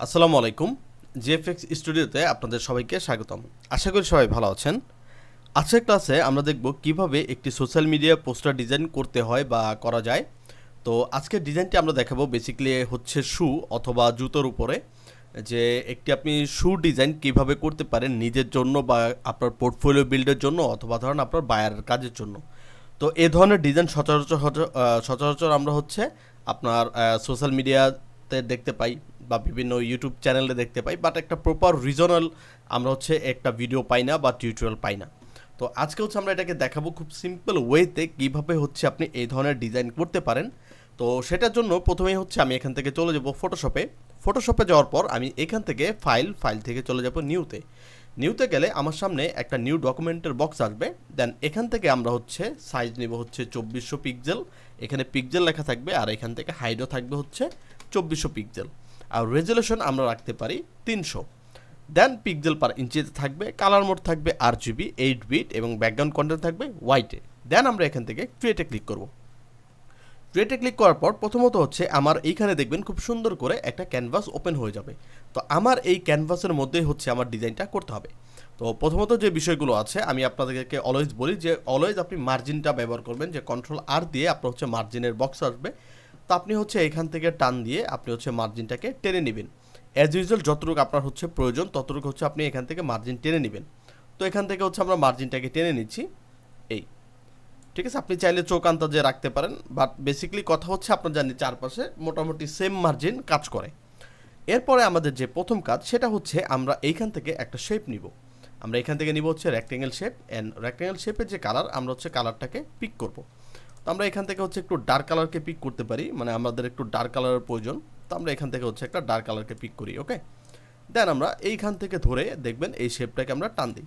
আসসালামু আলাইকুম। জিএফএক্স স্টুডিওতে আপনাদের সবাইকে স্বাগতম। আশা করি সবাই ভালো আছেন। আজকের ক্লাসে আমরা দেখব কিভাবে একটি সোশ্যাল মিডিয়া পোস্টার ডিজাইন করতে হয় বা করা যায়। তো আজকের ডিজাইনটি আমরা দেখাবো বেসিক্যালি হচ্ছে শু অথবা জুতোর উপরে যে একটি আপনি শু ডিজাইন কিভাবে করতে পারেন নিজের জন্য বা আপনার পোর্টফোলিও বিল্ডের জন্য অথবা ধরেন আপনার বায়ারের কাজের জন্য। তো এ ধরনের ডিজাইন সচরাচর আমরা হচ্ছে আপনার সোশ্যাল মিডিয়াতে দেখতে পাই বা বিভিন্ন ইউটিউব চ্যানেলে দেখতে পাই, বাট একটা প্রপার রিজনাল আমরা হচ্ছে একটা ভিডিও পাই না বা টিউটোরিয়াল পাই না। তো আজকে হচ্ছে আমরা এটাকে দেখাবো খুব সিম্পল ওয়েতে কীভাবে হচ্ছে আপনি এই ধরনের ডিজাইন করতে পারেন। তো সেটার জন্য প্রথমেই হচ্ছে আমি এখান থেকে চলে যাব ফটোশপে যাওয়ার পর আমি এখান থেকে ফাইল থেকে চলে যাব নিউতে গেলে আমার সামনে একটা নিউ ডকুমেন্টের বক্স আসবে। দেন এখান থেকে আমরা হচ্ছে সাইজ নেব হচ্ছে 2400 পিক্সেল, এখানে পিক্সেল লেখা থাকবে আর এখান থেকে হাইটও থাকবে হচ্ছে 2400 পিক্সেল, আর রেজলিউশন আমরা রাখতে পারি 300। দেন পিক্সেল পার ইঞ্চিতে থাকবে, কালার মোড থাকবে আরজিবি 8 বিট এবং ব্যাকগ্রাউন্ড কন্টেন্ট থাকবে হোয়াইটে। দেন আমরা এখান থেকে ক্রিয়েটে ক্লিক করব। ক্রিয়েটে ক্লিক করার পর প্রথমত হচ্ছে আমার এইখানে দেখবেন খুব সুন্দর করে একটা ক্যানভাস ওপেন হয়ে যাবে। তো আমার এই ক্যানভাসের মধ্যেই হচ্ছে আমার ডিজাইনটা করতে হবে। তো প্রথমত যে বিষয়গুলো আছে আমি আপনাদেরকে অলওয়েজ বলি যে অলওয়েজ আপনি মার্জিনটা ব্যবহার করবেন, যে কন্ট্রোল আর দিয়ে আপনার হচ্ছে মার্জিনের বক্স আসবে। তো আপনি হচ্ছে এখান থেকে টান দিয়ে আপনি হচ্ছে মার্জিনটাকে টেনে নেবেন। অ্যাজ ইউজুয়াল যতটুকু আপনার হচ্ছে প্রয়োজন ততটুকু হচ্ছে আপনি এখান থেকে মার্জিন টেনে নেবেন। তো এখান থেকে হচ্ছে আমরা মার্জিনটাকে টেনে নিচ্ছি এই, ঠিক আছে। আপনি চাইলে চোখ আন্দাজে রাখতে পারেন, বাট বেসিক্যালি কথা হচ্ছে আপনার জানি চারপাশে মোটামুটি সেম মার্জিন কাজ করে। এরপরে আমাদের যে প্রথম কাজ সেটা হচ্ছে আমরা এইখান থেকে একটা শেপ নিব। আমরা এখান থেকে নিব হচ্ছে রেক্টেঙ্গেল শেপ, অ্যান্ড রেক্টেঙ্গেল শেপের যে কালার আমরা হচ্ছে কালারটাকে পিক করব। তো আমরা এখান থেকে হচ্ছে একটু ডার্ক কালারকে পিক করতে পারি, মানে আমাদের একটু ডার্ক কালারের প্রয়োজন। তো আমরা এখান থেকে হচ্ছে একটা ডার্ক কালারকে পিক করি, ওকে। দেন আমরা এইখান থেকে ধরে দেখবেন এই শেপটাকে আমরা টান দিই।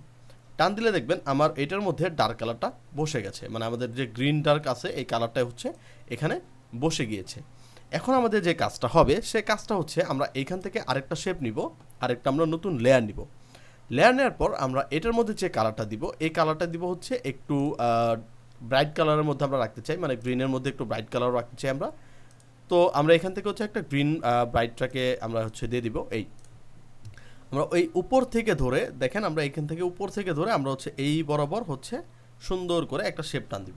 টান দিলে দেখবেন আমার এটার মধ্যে ডার্ক কালারটা বসে গেছে, মানে আমাদের যে গ্রিন ডার্ক আছে এই কালারটা হচ্ছে এখানে বসে গিয়েছে। এখন আমাদের যে কাজটা হবে সে কাজটা হচ্ছে আমরা এইখান থেকে আরেকটা শেপ নিব, আরেকটা আমরা নতুন লেয়ার নিব। লেয়ার নেওয়ার পর আমরা এটার মধ্যে যে কালারটা দিব এই কালারটা দিব হচ্ছে একটু ব্রাইট কালারের মধ্যে আমরা রাখতে চাই, মানে গ্রিনের মধ্যে একটু ব্রাইট কালার রাখতে চাই আমরা। তো আমরা এখান থেকে হচ্ছে একটা গ্রিন ব্রাইটটাকে আমরা হচ্ছে দিয়ে দিব এই, আমরা ওই উপর থেকে ধরে দেখেন আমরা এখান থেকে উপর থেকে ধরে আমরা হচ্ছে এই বরাবর হচ্ছে সুন্দর করে একটা শেপ টান দিব,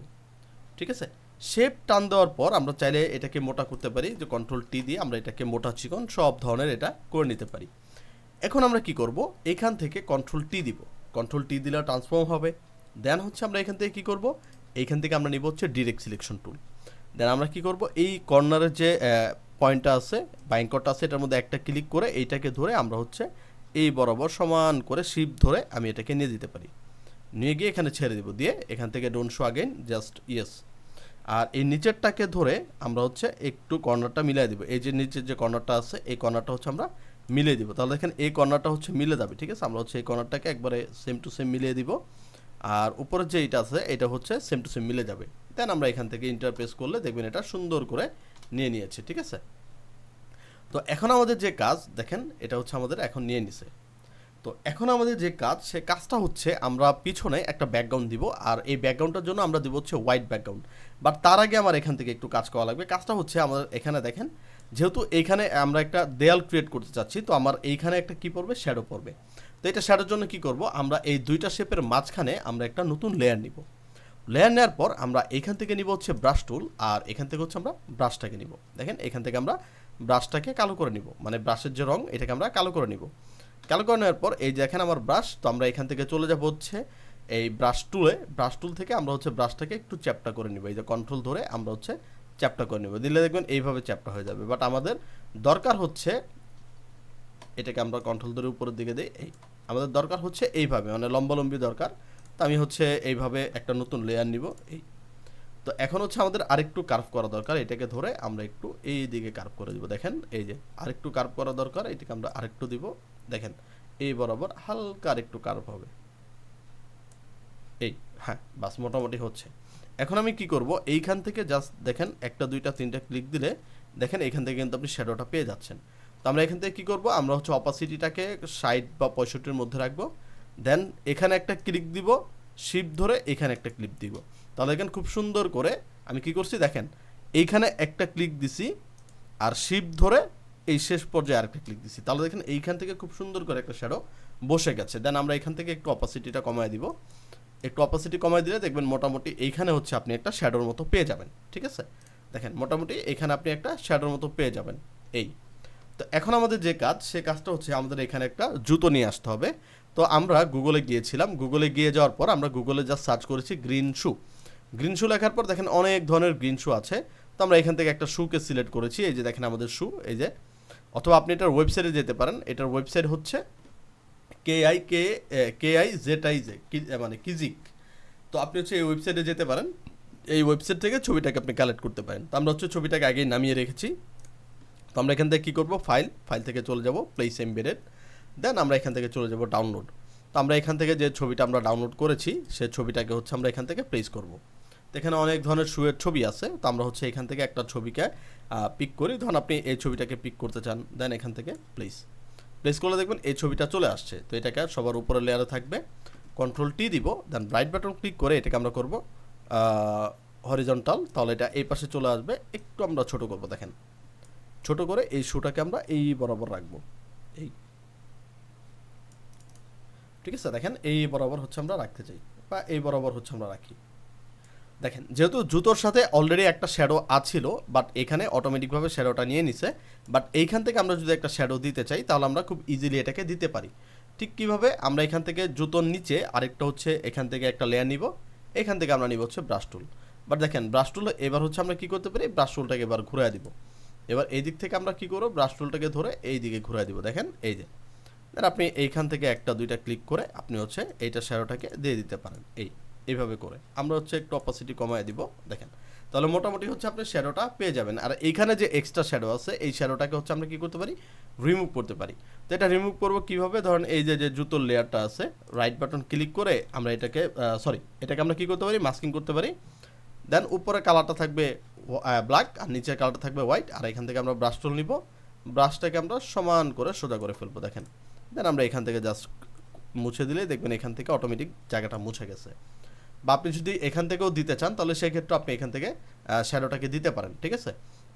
ঠিক আছে। শেপ টান দেওয়ার পর আমরা চাইলে এটাকে মোটা করতে পারি, যে কন্ট্রোল টি দিয়ে আমরা এটাকে মোটা চিকন সব ধরনের এটা করে নিতে পারি। এখন আমরা কি করব, এখান থেকে কন্ট্রোল টি দিব, কন্ট্রোল টি দিলে ট্রান্সফর্ম হবে। দেন হচ্ছে আমরা এখান থেকে কি করব, এইখান থেকে আমরা নিব হচ্ছে ডিরেক্ট সিলেকশন টুল। দেন আমরা কি করব, এই কর্নারের যে পয়েন্টটা আছে বা অ্যাঙ্করটা আছে এটার মধ্যে একটা ক্লিক করে এইটাকে ধরে আমরা হচ্ছে এই বরাবর সমান করে শিফট ধরে আমি এটাকে নিয়ে দিতে পারি, নিয়ে গিয়ে এখানে ছেড়ে দিব, দিয়ে এখান থেকে don't show again just yes. আর এই নিচেরটাকে ধরে আমরা হচ্ছে একটু কর্নারটা মিলিয়ে দিব, এই যে নিচের যে কর্নারটা আছে এই কর্নারটা হচ্ছে আমরা মিলিয়ে দিব। তাহলে দেখেন এই কর্নারটা হচ্ছে মিলে যাবে, ঠিক আছে। আমরা হচ্ছে এই কর্নারটাকে একবারে সেম টু সেম মিলিয়ে দিব, আর উপরের যে এটা আছে এটা হচ্ছে সেম টু সেম মিলে যাবে। দেন আমরা এখান থেকে ইন্টারপ্রেস করলে দেখবেন এটা সুন্দর করে নিয়ে নিয়েছে, ঠিক আছে। তো এখন আমাদের যে কাজ দেখেন এটা হচ্ছে আমাদের এখন নিয়ে নিছে। তো এখন আমাদের যে কাজ সে কাজটা হচ্ছে আমরা পিছনে একটা ব্যাকগ্রাউন্ড দিব, আর এই ব্যাকগ্রাউন্ডটার জন্য আমরা দিব হচ্ছে হোয়াইট ব্যাকগ্রাউন্ড। বাট তার আগে আমার এখান থেকে একটু কাজ করা লাগবে। কাজটা হচ্ছে আমাদের এখানে দেখেন, যেহেতু এইখানে আমরা একটা দেয়াল ক্রিয়েট করতে চাচ্ছি, তো আমার এইখানে একটা কি পড়বে, শ্যাডো পড়বে। তো এটা শ্যাডোর জন্য কি করব, আমরা এই দুইটা শেপের মাঝখানে আমরা একটা নতুন লেয়ার নিব। লেয়ার নেওয়ার পর আমরা এইখান থেকে নিব হচ্ছে ব্রাশ টুল, আর এখান থেকে হচ্ছে আমরা ব্রাশটাকে নিব। দেখেন এখান থেকে আমরা ব্রাশটাকে কালো করে নিব, মানে ব্রাশের যে রং এটাকে আমরা কালো করে নিব। কালো করে নেওয়ার পর এই যে এখানে আমার ব্রাশ, তো আমরা এখান থেকে চলে যাব হচ্ছে এই ব্রাশ টুল থেকে আমরা হচ্ছে ব্রাশটাকে একটু চ্যাপটা করে নিব, এই যে কন্ট্রোল ধরে আমরা হচ্ছে চ্যাপটা করে নিব, দিলে দেখবেন এইভাবে চ্যাপটা হয়ে যাবে। বাট আমাদের দরকার হচ্ছে এটাকে আমরা কন্ট্রোল ধরে উপরের দিকে দিই, এই আমাদের দরকার হচ্ছে এইভাবে, মানে লম্বালম্বি দরকার। তো আমি হচ্ছে এইভাবে একটা নতুন লেয়ার নিব এই। তো এখন হচ্ছে আমাদের আরেকটু কার্ভ করা দরকার, এটাকে ধরে আমরা একটু এই দিকে কার্ভ করে দিব। দেখেন এই যে আরেকটু কার্ভ করা দরকার, এটাকে আমরা আরেকটু দিব। দেখেন এই বরাবর হালকা আরেকটু কার্ভ হবে এই, হ্যাঁ বাস মোটামুটি হচ্ছে। এখন আমি কি করব, এইখান থেকে জাস্ট দেখেন একটা দুইটা তিনটা ক্লিক দিলে দেখেন এখান থেকে কিন্তু আপনি শ্যাডোটা পেয়ে যাচ্ছেন। তো আমরা এখান থেকে কী করব, আমরা হচ্ছে অপাসিটিটাকে 60 বা 65-র মধ্যে রাখবো। দেন এখানে একটা ক্লিক দিব, শিফট ধরে এখানে একটা ক্লিক দিব। তাহলে দেখেন খুব সুন্দর করে আমি কি করছি, দেখেন এইখানে একটা ক্লিক দিছি আর শিফট ধরে এই শেষ পর্যায়ে আরেকটা ক্লিক দিচ্ছি, তাহলে দেখেন এইখান থেকে খুব সুন্দর করে একটা শ্যাডো বসে গেছে। দেন আমরা এখান থেকে একটু অপাসিটিটা কমায় দিব, একটু অপাসিটি কমায় দিলে দেখবেন মোটামুটি এইখানে হচ্ছে আপনি একটা শ্যাডোর মতো পেয়ে যাবেন। ঠিক আছে, দেখেন মোটামুটি এখানে আপনি একটা শ্যাডোর মতো পেয়ে যাবেন। এই তো এখন আমাদের যে কাজ, সে কাজটা হচ্ছে আমাদের এখানে একটা জুতো নিয়ে আসতে হবে। তো আমরা গুগলে গিয়েছিলাম, গুগলে গিয়ে যাওয়ার পর আমরা গুগলে জাস্ট সার্চ করেছি গ্রিন শু। গ্রিন শু লেখার পর দেখেন অনেক ধরনের গ্রিন শু আছে। তো আমরা এখান থেকে একটা শুকে সিলেক্ট করেছি, এই যে দেখেন আমাদের শু, এই যে। অথবা আপনি এটার ওয়েবসাইটে যেতে পারেন, এটার ওয়েবসাইট হচ্ছে KIZIZ, মানে কিজিক। তো আপনি হচ্ছে এই ওয়েবসাইটে যেতে পারেন, এই ওয়েবসাইট থেকে ছবিটাকে আপনি কালেক্ট করতে পারেন। তো আমরা হচ্ছে ছবিটাকে আগেই নামিয়ে রেখেছি। তো আমরা এখান থেকে কী করবো, ফাইল থেকে চলে যাব প্লেস এমবেডেড, দেন আমরা এখান থেকে চলে যাব ডাউনলোড। তো আমরা এখান থেকে যে ছবিটা আমরা ডাউনলোড করেছি সেই ছবিটাকে হচ্ছে আমরা এখান থেকে প্লেস করব। তো এখানে অনেক ধরনের শুয়ের ছবি আছে, তো আমরা হচ্ছে এখান থেকে একটা ছবিকে পিক করি। ধরুন আপনি এই ছবিটাকে পিক করতে চান, দেন এখান থেকে প্লেস করলে দেখবেন এই ছবিটা চলে আসছে। তো এটাকে সবার উপরে লেয়ারে থাকবে, Ctrl+T দিব, দেন রাইট বাটন ক্লিক করে এটাকে আমরা করব হরিজন্টাল, তাহলে এটা এই পাশে চলে আসবে। একটু আমরা ছোট করব, দেখেন ছোট করে এই শুটাকে আমরা এই বরাবর রাখবো, এই ঠিক আছে। দেখেন এই বরাবর হচ্ছে আমরা রাখতে চাই, বা এই বরাবর হচ্ছে আমরা রাখি। দেখেন যেহেতু জুতোর সাথে অলরেডি একটা শ্যাডো আছিল, বাট এখানে অটোমেটিকভাবে শ্যাডোটা নিয়ে নিছে। বাট এইখান থেকে আমরা যদি একটা শ্যাডো দিতে চাই, তাহলে আমরা খুব ইজিলি এটাকে দিতে পারি। ঠিক কীভাবে, আমরা এখান থেকে জুতোর নিচে আরেকটা হচ্ছে এখান থেকে একটা লেয়ার নিব, এখান থেকে আমরা নিব হচ্ছে ব্রাশ টুল। বাট দেখেন ব্রাশ টুল এবার হচ্ছে আমরা কী করতে পারি, ব্রাশ টুলটাকে এবার ঘুরাই দিব। এবার এই দিক থেকে আমরা কী করবো, ব্রাশ টুলটাকে ধরে এই দিকে ঘুরাই দিব। দেখেন এই যে, আর আপনি এইখান থেকে একটা দুইটা ক্লিক করে আপনি হচ্ছে এইটা শ্যাডোটাকে দিয়ে দিতে পারেন। এইভাবে করে আমরা হচ্ছে একটু অপাসিটি কমায় দিব, দেখেন। তাহলে মোটামুটি হচ্ছে আপনি শ্যাডোটা পেয়ে যাবেন। আর এইখানে যে এক্সট্রা শ্যাডো আছে, এই শ্যাডোটাকে হচ্ছে আমরা কী করতে পারি, রিমুভ করতে পারি। তো এটা রিমুভ করবো কীভাবে, ধরেন এই যে জুতোর লেয়ারটা আছে, রাইট বাটন ক্লিক করে আমরা এটাকে এটাকে আমরা কী করতে পারি, মাস্কিং করতে পারি। দেন উপরে কালারটা থাকবে ব্ল্যাক, আর নিচের কালারটা থাকবে হোয়াইট। আর এখান থেকে আমরা ব্রাশ টুল নিব, ব্রাশটাকে আমরা সমান করে সোজা করে ফেলবো, দেখেন। দেন আমরা এখান থেকে জাস্ট মুছে দিলেই দেখবেন এখান থেকে অটোমেটিক জায়গাটা মুছে গেছে। বা আপনি যদি এখান থেকেও দিতে চান, তাহলে সেই ক্ষেত্রে আপনি এখান থেকে শ্যাডোটাকে দিতে পারেন। ঠিক আছে,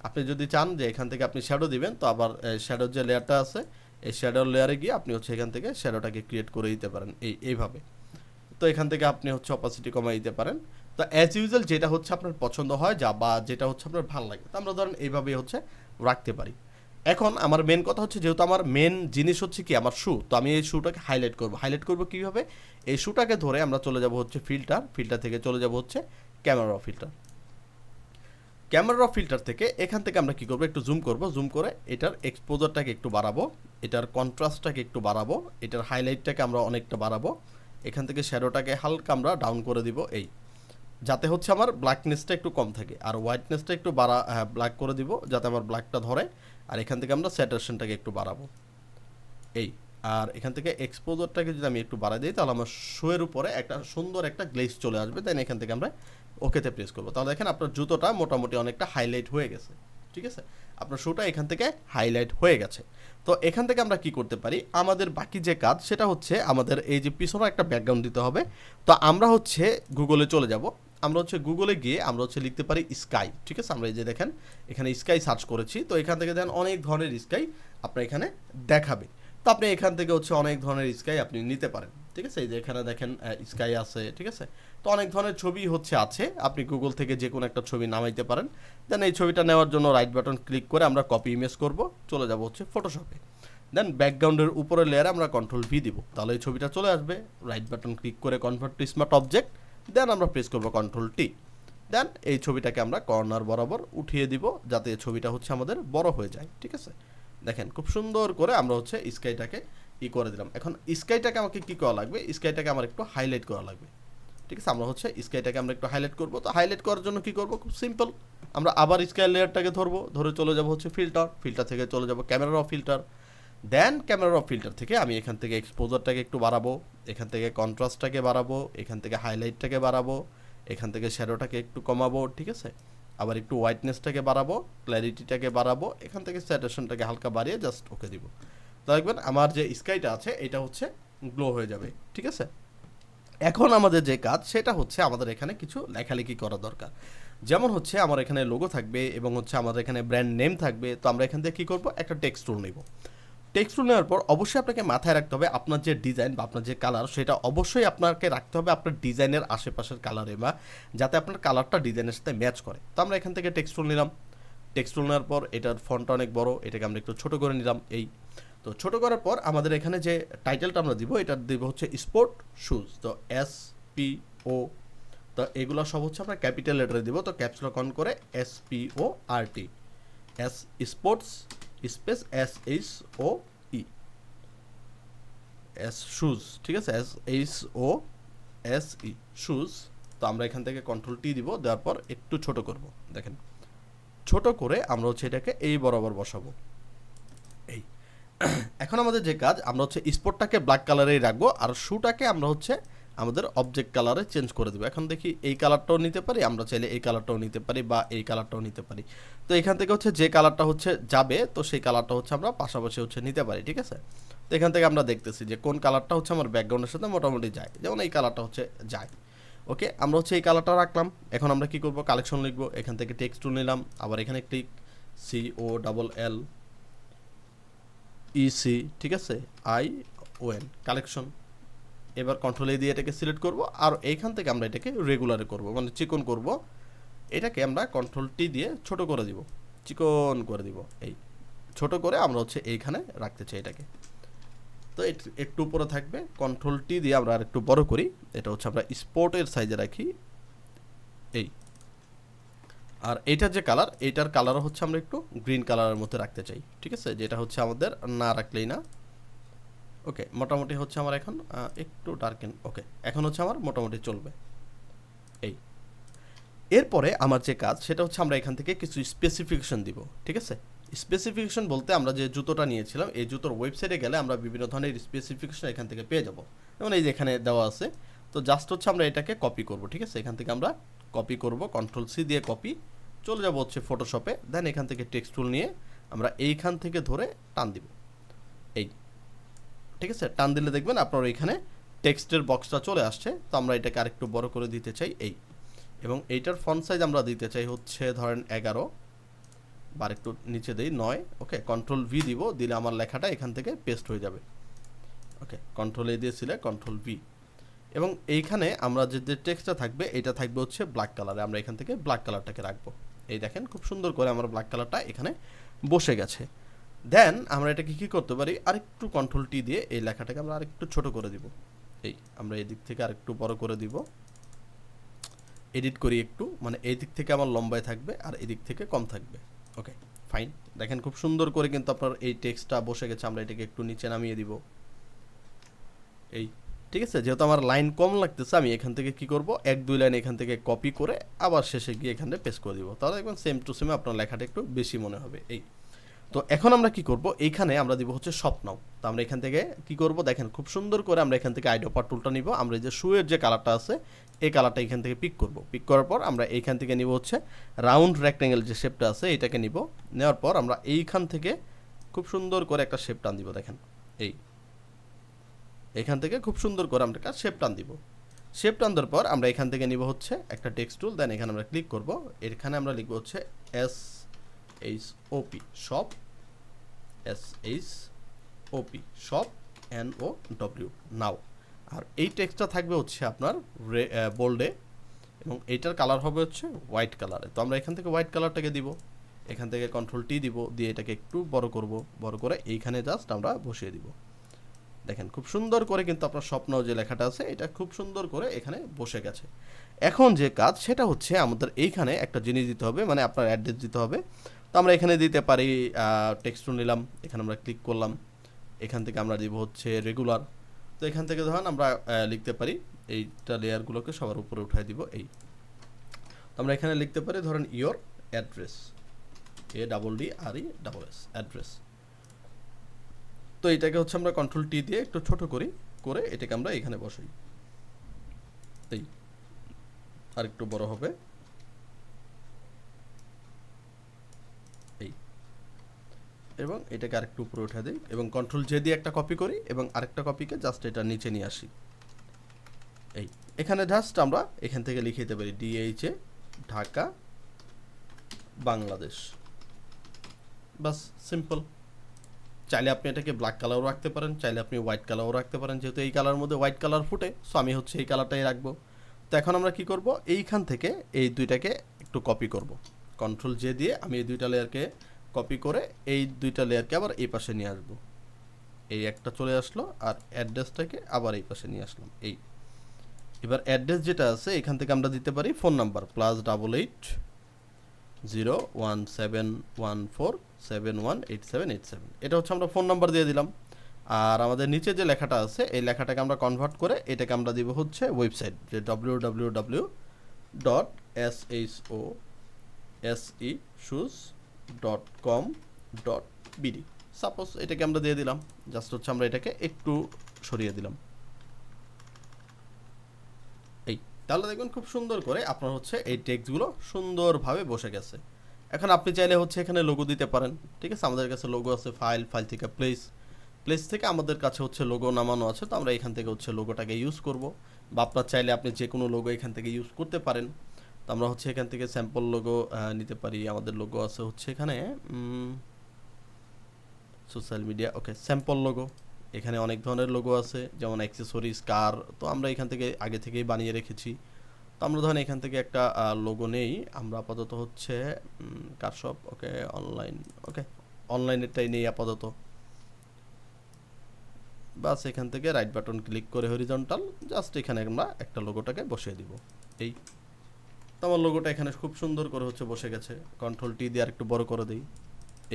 আপনি যদি চান যে এখান থেকে আপনি শ্যাডো দিবেন, তো আবার শ্যাডোর যে লেয়ারটা আছে, এই শ্যাডোর লেয়ারে গিয়ে আপনি হচ্ছে এখান থেকে শ্যাডোটাকে ক্রিয়েট করে দিতে পারেন এইভাবে। তো এখান থেকে আপনি হচ্ছে অপাসিটি কমাই দিতে পারেন। তো অ্যাজ ইউজুয়াল যেটা হচ্ছে আপনার পছন্দ হয় বা যেটা হচ্ছে আপনার ভালো লাগে, তো আমরা ধরেন এইভাবেই হচ্ছে রাখতে পারি। এখন আমার মেন কথা হচ্ছে, যেহেতু আমার মেন জিনিস হচ্ছে কি আমার শু, তো আমি এই শুটাকে হাইলাইট করবো কীভাবে, এই শুটাকে ধরে আমরা চলে যাব হচ্ছে ফিল্টার থেকে চলে যাব হচ্ছে ক্যামেরা ফিল্টার থেকে এখান থেকে আমরা কি করবো, একটু জুম করে এটার এক্সপোজারটাকে একটু বাড়াবো, এটার কন্ট্রাস্টটাকে একটু বাড়াবো, এটার হাইলাইটটাকে আমরা অনেকটা বাড়াবো। এখান থেকে শ্যাডোটাকে হালকা আমরা ডাউন করে দিব, যাতে হচ্ছে আমার ব্ল্যাকনেসটা একটু কম থাকে, আর হোয়াইটনেসটা একটু ব্ল্যাক করে দিব যাতে আমার ব্ল্যাকটা ধরে। আর এখান থেকে আমরা স্যাচুরেশনটাকে একটু বাড়াবো, আর এখান থেকে এক্সপোজারটাকে যদি আমি একটু বাড়াই দিই, তাহলে আমার শোয়ের উপরে একটা সুন্দর একটা গ্লেজ চলে আসবে। দেন এখান থেকে আমরা ওকেতে প্রেস করবো, তাহলে দেখেন আপনার জুতোটা মোটামুটি অনেকটা হাইলাইট হয়ে গেছে। ঠিক আছে, আপনার শোটা এখান থেকে হাইলাইট হয়ে গেছে। তো এখান থেকে আমরা কি করতে পারি, আমাদের বাকি যে কাজ সেটা হচ্ছে আমাদের এই যে পিছনে একটা ব্যাকগ্রাউন্ড দিতে হবে। তো আমরা হচ্ছে গুগলে চলে যাব, আমরা হচ্ছে গুগলে গিয়ে আমরা হচ্ছে লিখতে পারি স্কাই। ঠিক আছে, আমরা এই যে দেখেন এখানে স্কাই সার্চ করেছি, তো এখান থেকে দেখেন অনেক ধরনের স্কাই আপনার এখানে দেখাবে। তো আপনি এখান থেকে হচ্ছে অনেক ধরনের স্কাই আপনি নিতে পারেন। ঠিক আছে, এই যে এখানে দেখেন স্কাই আছে। ঠিক আছে, তো অনেক ধরনের ছবি আছে, আপনি গুগল থেকে যে কোনো একটা ছবি নামাইতে পারেন। দেন এই ছবিটা নেওয়ার জন্য রাইট বাটন ক্লিক করে আমরা কপি ইমেজ করব, চলে যাব হচ্ছে ফটোশপে। দেন ব্যাকগ্রাউন্ডের উপরের লেয়ারে আমরা Ctrl+V দিব, তাহলে এই ছবিটা চলে আসবে। রাইট বাটন ক্লিক করে কনভার্ট টু স্মার্ট অবজেক্ট, দেন আমরা প্রেস করব Ctrl+T। দেন এই ছবিটাকে আমরা কর্নার বরাবর উঠিয়ে দিব, যাতে এই ছবিটা হচ্ছে আমাদের বড় হয়ে যায়। ঠিক আছে, দেখেন খুব সুন্দর করে আমরা হচ্ছে স্কাইটাকে করে দিলাম। এখন স্কাইটাকে আমাকে কী করা লাগবে, স্কাইটাকে আমার একটু হাইলাইট করা লাগবে। ঠিক আছে, আমরা হচ্ছে স্কাইটাকে আমরা একটু হাইলাইট করব। তো হাইলাইট করার জন্য কি করব, খুব সিম্পল, আমরা আবার স্কাই লেয়ারটাকে ধরে চলে যাব হচ্ছে ফিল্টার থেকে চলে যাব ক্যামেরা ফিল্টার। দেন ক্যামেরা ফিল্টার থেকে আমি এখান থেকে এক্সপোজারটাকে একটু বাড়াবো, এখান থেকে কন্ট্রাস্টটাকে বাড়াবো, এখান থেকে হাইলাইটটাকে বাড়াবো, এখান থেকে শ্যাডোটাকে একটু কমাবো। ঠিক আছে, আবার একটু হোয়াইটনেসটাকে বাড়াবো, ক্ল্যারিটিটাকে বাড়াবো, এখান থেকে স্যাচুরেশনটাকে হালকা বাড়িয়ে জাস্ট ওকে দিব। তো দেখবেন আমার যে স্কাইটা আছে এটা হচ্ছে গ্লো হয়ে যাবে। ঠিক আছে, এখন আমাদের যে কাজ সেটা হচ্ছে আমাদের এখানে কিছু লেখালেখি করা দরকার। যেমন হচ্ছে আমার এখানে লোগো থাকবে এবং হচ্ছে আমাদের এখানে ব্র্যান্ড নেম থাকবে। তো আমরা এখান থেকে কী করবো, একটা টেক্সট টুল নিব। টেক্সট টুল নেওয়ার পর অবশ্যই আপনাকে মাথায় রাখতে হবে আপনার যে ডিজাইন বা আপনার যে কালার, সেটা অবশ্যই আপনাকে রাখতে হবে আপনার ডিজাইনের আশেপাশের কালারে, বা যাতে আপনার কালারটা ডিজাইনের সাথে ম্যাচ করে। তো আমরা এখান থেকে টেক্সট টুল নিলাম। টেক্সট টুল নেওয়ার পর এটার ফন্টটা অনেক বড়, এটাকে আমরা একটু ছোটো করে নিলাম। এই তো ছোটো করার পর আমাদের এখানে যে টাইটেলটা আমরা দিব, এটা দিব হচ্ছে স্পোর্ট শুজ। তো SPO, তো এগুলো সব হচ্ছে আমরা ক্যাপিটাল লেটারে দিব। তো ক্যাপসুলক অন করে SPORT, S sports space SHOE, S shoes, ঠিক আছে, SHOSE শুজ। তো আমরা এখান থেকে কন্ট্রোল টি দিব, দেওয়ার পর একটু ছোট করব। দেখেন ছোট করে আমরা হচ্ছে এটাকে এই বরাবর বসাবো। এই এখন আমাদের যে কাজ, আমরা হচ্ছে স্পোর্টটাকে ব্ল্যাক কালারেই রাখবো, আর শুটাকে আমরা হচ্ছে আমাদের অবজেক্ট কালারে চেঞ্জ করে দেবো। এখন দেখি এই কালারটাও নিতে পারি, আমরা চাইলে এই কালারটাও নিতে পারি বা এই কালারটাও নিতে পারি। তো এখান থেকে হচ্ছে যে কালারটা হচ্ছে যাবে, তো সেই কালারটা হচ্ছে আমরা পাশাপাশি হচ্ছে নিতে পারি, ঠিক আছে। তো এখান থেকে আমরা দেখতেছি যে কোন কালারটা হচ্ছে আমার ব্যাকগ্রাউন্ডের সাথে মোটামুটি যায়, যেমন এই কালারটা হচ্ছে যায়। ওকে, আমরা হচ্ছে এই কালারটা রাখলাম। এখন আমরা কি করব, কালেকশন লিখবো। এখান থেকে টেক্সট টুল নিলাম, আবার এখানে ক্লিক, COLLEC, ঠিক আছে, ION, কালেকশন। এবার কন্ট্রোল দিয়ে এটাকে সিলেক্ট করব, আর এইখান থেকে আমরা এটাকে রেগুলারে করব, মানে চিকন করব। এটাকে আমরা কন্ট্রোল টি দিয়ে ছোট করে দিব, চিকন করে দিব। এই ছোট করে আমরা হচ্ছে এইখানে রাখতে চাই এটাকে। তো একটু উপরে থাকবে, কন্ট্রোল টি দিয়ে আমরা আর একটু বড় করি। এটা হচ্ছে আমরা স্পোর্টের সাইজে রাখি। এই আর এইটার যে কালার, এইটার কালারও হচ্ছে আমরা একটু গ্রিন কালারের মধ্যে রাখতে চাই, ঠিক আছে, যেটা হচ্ছে আমাদের না রাখলেই না। ওকে, মোটামুটি হচ্ছে আমার এখন একটু ডার্কেন। ওকে, এখন হচ্ছে আমার মোটামুটি চলবে। এই এরপরে আমার যে কাজ, সেটা হচ্ছে আমরা এখান থেকে কিছু স্পেসিফিকেশন দিব, ঠিক আছে। স্পেসিফিকেশন বলতে আমরা যে জুতোটা নিয়েছিলাম, এই জুতোর ওয়েবসাইটে গেলে আমরা বিভিন্ন ধরনের স্পেসিফিকেশন এখান থেকে পেয়ে যাব। যেমন এই যে এখানে দেওয়া আছে। তো জাস্ট হচ্ছে আমরা এটাকে কপি করব, ঠিক আছে। এখান থেকে আমরা কপি করব, কন্ট্রোল সি দিয়ে কপি, চলে যাব হচ্ছে ফটোশপে। দেন এখান থেকে টেক্সট টুল নিয়ে আমরা এইখান থেকে ধরে টান দিব। এই ঠিক আছে, টান দিলে দেখবেন আপনার এখানে টেক্সটের বক্সটা চলে আসছে। তো আমরা এটাকে আরেকটু বড় করে দিতে চাই। এই এবং এইটার ফন্ট সাইজ আমরা দিতে চাই হচ্ছে ধরেন 11, বা একটু নিচে দেই 9। ওকে, কন্ট্রোল ভি দিব, দিলে আমার লেখাটা এখান থেকে পেস্ট হয়ে যাবে। ওকে, কন্ট্রোল এ দিয়েছিলে, কন্ট্রোল ভি। এবং এইখানে আমরা যে টেক্সটটা থাকবে, এটা থাকবে হচ্ছে ব্ল্যাক কালারে। আমরা এখান থেকে ব্ল্যাক কালারটাকে রাখবো। এই দেখেন খুব সুন্দর করে আমার ব্ল্যাক কালারটা এখানে বসে গেছে। দেন আমরা এটাকে কী করতে পারি, আরেকটু কন্ট্রোল টি দিয়ে এই লেখাটাকে আমরা আরেকটু ছোট করে দিব। এই আমরা এই দিক থেকে আরেকটু বড় করে দিব, এডিট করি একটু, মানে এই দিক থেকে আমার লম্বায় থাকবে আর এই দিক থেকে কম থাকবে। ওকে ফাইন, দেখেন খুব সুন্দর করে কিন্তু আপনার এই টেক্সটটা বসে গেছে। আমরা এটাকে একটু নিচে নামিয়ে দিব। এই ঠিক আছে, যেহেতু আমার লাইন কম লাগতেছে, আমি এখান থেকে কি করব, 1-2 লাইন এখান থেকে কপি করে আবার শেষে গিয়ে এখানে পেস্ট করে দিব। তাহলে দেখবেন সেম টু সেম আপনার লেখাটা একটু বেশি মনে হবে। এই তো এখন আমরা কি করব, এইখানে আমরা দিব হচ্ছে শপ নাও। তো আমরা এখান থেকে কি করব, দেখেন খুব সুন্দর করে আমরা এখান থেকে আইডোপার টুলটা নিব। আমরা যে শুয়ের যে কালারটা আছে, এই কালারটা এখান থেকে পিক করব। পিক করার পর আমরা এইখান থেকে নিব হচ্ছে রাউন্ড রেক্ট্যাঙ্গেল যে শেপটা আছে, এটাকে নিব। নেওয়ার পর আমরা এইখান থেকে খুব সুন্দর করে একটা শেপ টান দিব। দেখেন এই এখান থেকে খুব সুন্দর করে আমরা একটা শেপ টান দিব। শেপ টান দেওয়ার পর আমরা এখান থেকে নিব হচ্ছে একটা টেক্সট টুল। দেন এখানে আমরা ক্লিক করব, এখানে আমরা লিখব হচ্ছে SHOP, shop, SHOP, shop, NOW, নাও। আর এই টেক্সটটা থাকবে হচ্ছে আপনার বোল্ডে, এবং এইটার কালার হবে হচ্ছে হোয়াইট কালারে। তো আমরা এখান থেকে হোয়াইট কালারটাকে দিব, এখান থেকে কন্ট্রোল টি দিব, দিয়ে এটাকে একটু বড় করব, বড় করে এইখানে জাস্ট আমরা বসিয়ে দিব। দেখেন খুব সুন্দর করে কিন্তু আপনার স্বপ্ন যে লেখাটা আছে, এটা খুব সুন্দর করে এখানে বসে গেছে। এখন যে কাজ, সেটা হচ্ছে আমাদের এইখানে একটা জিনিস দিতে হবে, মানে আপনার অ্যাড্রেস দিতে হবে। তো আমরা এখানে দিতে পারি, টেক্সট নিলাম, এখানে আমরা ক্লিক করলাম, এখান থেকে আমরা দিব হচ্ছে রেগুলার। তো এখান থেকে ধরেন আমরা লিখতে পারি, এইটা লেয়ারগুলোকে সবার উপরে উঠাই দিব। এই তো আমরা এখানে লিখতে পারি ধরেন ইয়োর অ্যাড্রেস, ADDRESS, অ্যাড্রেস। তো এটাকে হচ্ছে আমরা কন্ট্রোল টি দিয়ে একটু ছোট করি, করে এটাকে আমরা এখানে বসাই। এই আর একটু বড় হবে। এই এবং এটাকে আরেকটু উপরে উঠে দিই, এবং কন্ট্রোল জে দিয়ে একটা কপি করি, এবং আরেকটা কপিকে জাস্ট এটা নিচে নিয়ে আসি। এই এখানে জাস্ট আমরা এখান থেকে লিখে দিতে পারি DHA, ঢাকা বাংলাদেশ, বাস সিম্পল। চাইলে আপনি এটাকে ব্ল্যাক কালারও রাখতে পারেন, চাইলে আপনি হোয়াইট কালারও রাখতে পারেন, যেহেতু এই কালারের মধ্যে হোয়াইট কালার ফুটে, সো আমি হচ্ছে এই কালারটাই রাখবো। তো এখন আমরা কি করব, এইখান থেকে এই দুইটাকে একটু কপি করব, কন্ট্রোল জে দিয়ে আমি এই দুইটা লেয়ারকে কপি করে এই দুইটা লেয়ারকে আবার এই পাশে নিয়ে আসবো। এই একটা চলে আসলো, আর অ্যাড্রেসটাকে আবার এই পাশে নিয়ে আসলাম। এই এবার অ্যাড্রেস যেটা আছে এখান থেকে আমরা দিতে পারি ফোন নাম্বার +88 01714718787, এটা হচ্ছে আমরা ফোন নাম্বার দিয়ে দিলাম। আর আমাদের নিচে যে লেখাটা আছে এই লেখাটাকে আমরা কনভার্ট করে এটাকে আমরা দিব হচ্ছে ওয়েবসাইট, যে www.shoes.com.bd। সাপোজ এটাকে আমরা দিয়ে দিলাম, জাস্ট হচ্ছে আমরা এটাকে একটু সরিয়ে দিলাম। এই তাহলে দেখবেন খুব সুন্দর করে আপনার হচ্ছে এই টেক্সটগুলো সুন্দরভাবে বসে গেছে। এখন আপনি চাইলে হচ্ছে এখানে লোগো দিতে পারেন, ঠিক আছে, আমাদের কাছে লোগো আছে, ফাইল থেকে প্লেস থেকে আমাদের কাছে হচ্ছে লোগো নামানো আছে, তো আমরা এখান থেকে হচ্ছে লোগোটাকে ইউজ করব। বা আপনার চাইলে আপনি যে কোনো লোগো এখান থেকে ইউজ করতে পারেন। তো আমরা হচ্ছে এখান থেকে স্যাম্পল লোগো নিতে পারি। আমাদের লোগো আছে হচ্ছে এখানে সোশ্যাল মিডিয়া, ওকে, স্যাম্পল লোগো। এখানে অনেক ধরনের লোগো আছে, যেমন অ্যাক্সেসরিজ, কার, তো আমরা এখান থেকে আগে থেকেই বানিয়ে রেখেছি। তো আমরা ধরেন এখান থেকে একটা লোগো নেই, আমরা আপাতত হচ্ছে কার শপ, ওকে, অনলাইন, ওকে, অনলাইনেরটাই নেই আপাতত। বাস এখান থেকে রাইট বাটন ক্লিক করে হরিজন্টাল, জাস্ট এখানে আমরা একটা লোগোটাকে বসিয়ে দিব। এই তো আমার লোগোটা এখানে খুব সুন্দর করে হচ্ছে বসে গেছে। কন্ট্রোল টি দিয়ে আর একটু বড় করে দিই।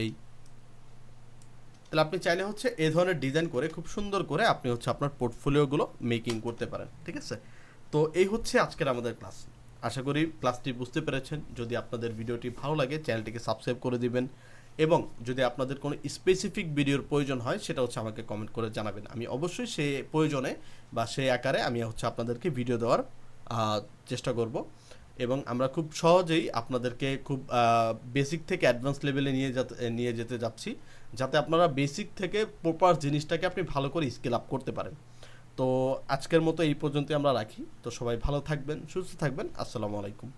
এই তাহলে আপনি চাইলে হচ্ছে এই ধরনের ডিজাইন করে খুব সুন্দর করে আপনি হচ্ছে আপনার পোর্টফোলিওগুলো মেকিং করতে পারেন, ঠিক আছে। তো এই হচ্ছে আজকের আমাদের ক্লাস। আশা করি ক্লাসটি বুঝতে পেরেছেন। যদি আপনাদের ভিডিওটি ভালো লাগে চ্যানেলটিকে সাবস্ক্রাইব করে দিবেন, এবং যদি আপনাদের কোনো স্পেসিফিক ভিডিওর প্রয়োজন হয় সেটা হচ্ছে আমাকে কমেন্ট করে জানাবেন। আমি অবশ্যই সে প্রয়োজনে বা সেই আকারে আমি হচ্ছে আপনাদেরকে ভিডিও দেওয়ার চেষ্টা করব। এবং আমরা খুব সহজেই আপনাদেরকে খুব বেসিক থেকে অ্যাডভান্স লেভেলে নিয়ে যেতে যাচ্ছি, যাতে আপনারা বেসিক থেকে প্রপার জিনিসটাকে আপনি ভালো করে স্কেল আপ করতে পারেন। তো আজকের মতো এই পর্যন্তই আমরা রাখি। তো সবাই ভালো থাকবেন, সুস্থ থাকবেন। আসসালামু আলাইকুম।